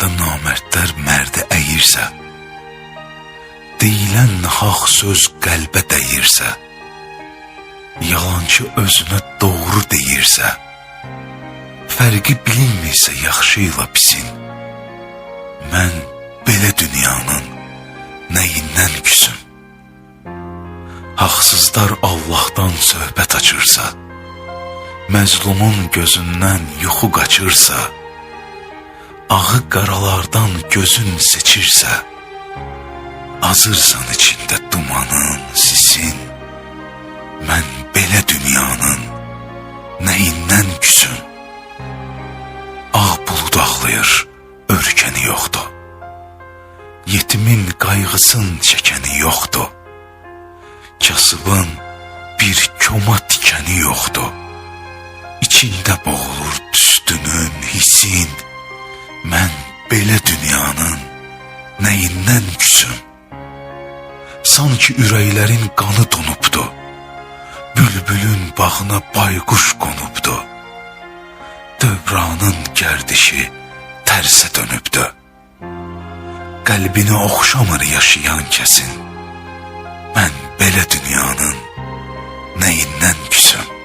dünyada namərdlər mərdə əyirsə, deyilən haq söz qəlbə dəyirsə, yalançı özünə doğru deyirsə, fərqi bilinmirsə yaxşı ilə pisin, mən belə dünyanın nəyindən küsüm? Haqsızlar Allahdan söhbət açırsa, məzlumun gözündən yuxu qaçırsa, ağı qaralardan gözün seçirsə, azırsan içində dumanın, sisin, mən belə dünyanın nəyindən küsüm? Ağ bulud ağlayır, örkəni yoxdur, yetimin qayğısın çəkəni yoxdur, kasıbın bir koma tikəni yoxdur, İçində boğulur tüstünün, hissin, mən belə dünyanın nəyindən küsüm? Sanki ürəklərin qanı donubdu, bülbülün bağına bayquş qonubdu, dövranın gərdişi tərsə dönübdü, qəlbini oxşamır yaşayan kəsin, mən belə dünyanın nəyindən küsüm?